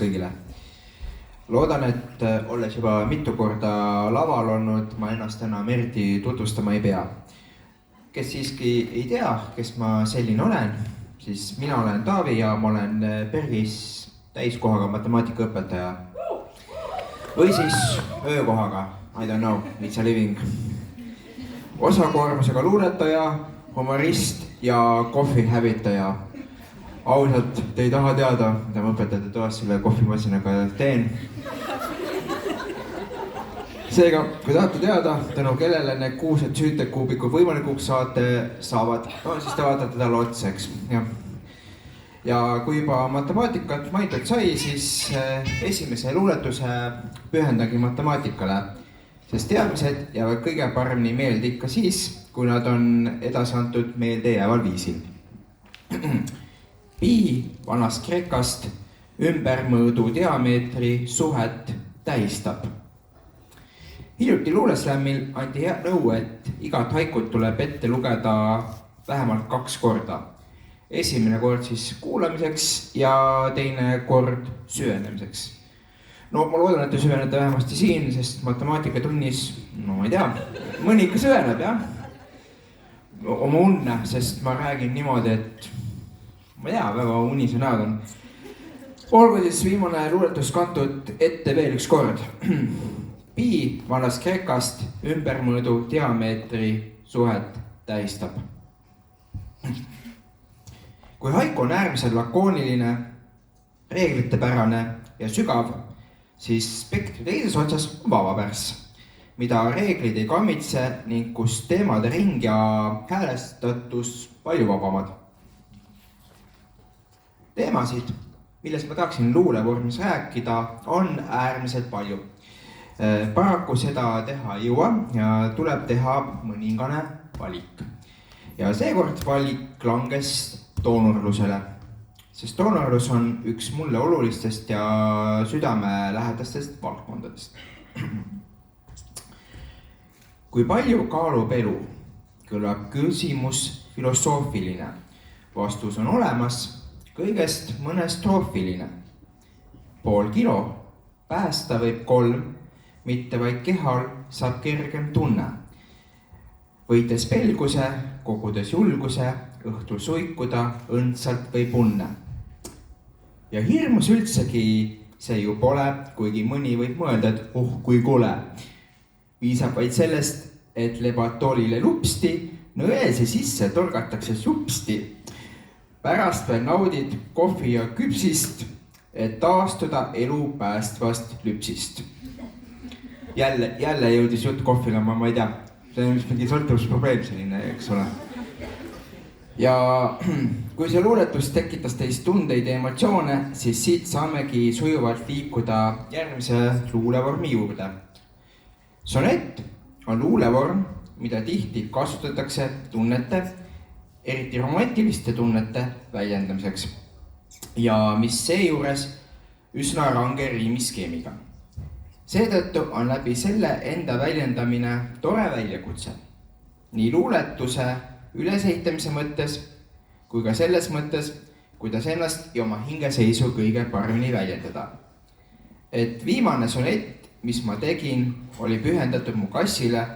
kõigile. Loodan, et olles juba mitu korda laval olnud, ma ennast enam eriti tutvustama ei pea. Kes siiski ei tea, kes ma selline olen, siis mina olen Taavi ja ma olen Bergis täiskohaga matemaatikaõpetaja. Või siis öökohaga, I don't know, it's a living. Osakoormusega luuletaja, humorist ja kohvi hävitaja. Ausalt, te ei taha teada, mida ma õpetajate toas selle kohvimasinaga teen. Seega, kui tahate teada, tänu kellele need kuused süütekuubikud võimalikuks saavad, no siis te vaatate talle otseks. Ja kui juba matemaatikat mainitud sai, siis esimese luuletuse pühendagi matemaatikale, sest teadmised jäävad kõige paremini meelde ikka siis, kui nad on edasi antud meelde jääval viisil. Pi vanast Kreekast ümbermõõdu diameetri suhet tähistab. Hiljuti luuleslämmil anti nõu, et igat haikut tuleb ette lugeda vähemalt 2 korda. Esimene kord siis kuulamiseks ja teine kord süvenemiseks. No ma loodan, et te süvenete vähemasti siin, sest matemaatikatunnis, no ma ei tea, mõni ikka süveneb, jah? Oma unne, sest ma räägin niimoodi, et ma ei tea, väga unise näod on. Olgu siis viimane luuletus kantud ette veel üks kord. Pi vanast Kreekast ümbermõõdu diameetri suhet tähistab. Kui haiku on äärmiselt lakooniline, reeglitepärane ja sügav, siis spektri teises otsas on vabapärss, mida reeglid ei kammitse ning kus teemade ring ja häälestatus palju vabamad. Teemasid, millest ma tahaksin luulevormis rääkida, on äärmiselt palju. Paraku seda teha ei jõua ja tuleb teha mõningane valik. Ja seekord valik langes doonorlusele, sest doonorlus on üks mulle olulistest ja südamelähedastest valdkondadest. Kui palju kaalub elu, kõlab küsimus filosoofiline. Vastus on olemas, kõigest mõne stroofiline. Pool kilo päästa võib 3, mitte vaid kehal saab kergem tunne. Võites pelguse, kogudes julguse, õhtul suikuda õndsalt või punne. Ja hirmus üldsegi see ju pole, kuigi mõni võib mõelda, et kui kole. Piisab vaid sellest, et lebad toolile lupsti, nõelse sisse torgatakse supsti. Pärast veel naudid kohvi ja küpsist, et taastuda elu päästvast lüpsist. Jälle jõudis jutt kohvile, ma ei tea, see on mingi sõltuvusprobleem selline, eks ole. Ja kui see luuletus tekitas teist tundeid ja emotsioone, siis siit saamegi sujuvalt liikuda järgmise luulevormi juurde. Sonett on luulevorm, mida tihti kasutatakse tunnete, eriti romantiliste tunnete väljendamiseks ja mis seejuures üsna range riimiskeemiga. Seetõttu on läbi selle enda väljendamine tore väljakutse. Nii luuletuse ülesehitamise mõttes kui ka selles mõttes, kuidas ennast ja oma hingeseisu kõige paremini väljendada. Et viimane sonett, mis ma tegin, oli pühendatud mu kassile,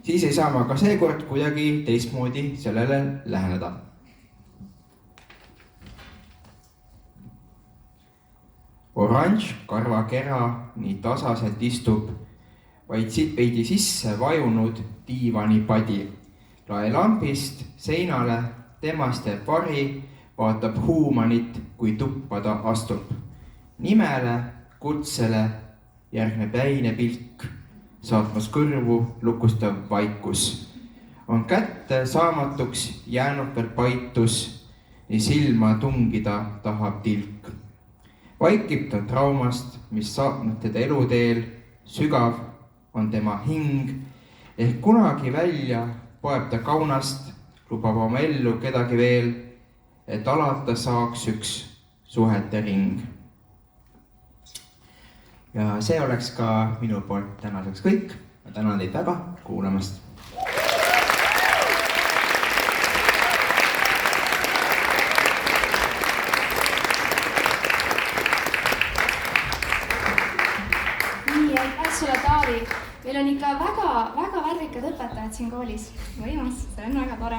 siis ei saa ma ka seekord kuidagi teistmoodi sellele läheneda. Oranž karvakera nii tasaselt istub, vaid veidi sisse vajunud diivanipadi. Laelambist seinale temast teeb vari, vaatab huumanit, kui tuppa ta astub. Nimele, kutsele järgneb jäine pilk, saatmas kõrvu lukustav vaikus. On kätte saamatuks jäänud veel paitus, nii silma tungida tahab tilk. Vaikib ta traumast, mis saatnud teda eluteel, sügav on tema hing, ehk kunagi välja poeb ta kaunast, lubab oma ellu kedagi veel, et alata saaks üks suhete ring. Ja see oleks ka minu poolt tänaseks kõik. Ma tänan teid väga kuulamast. Laari. Meil on ikka väga värvikad õpetajad siin koolis. Võimas, see on väga tore.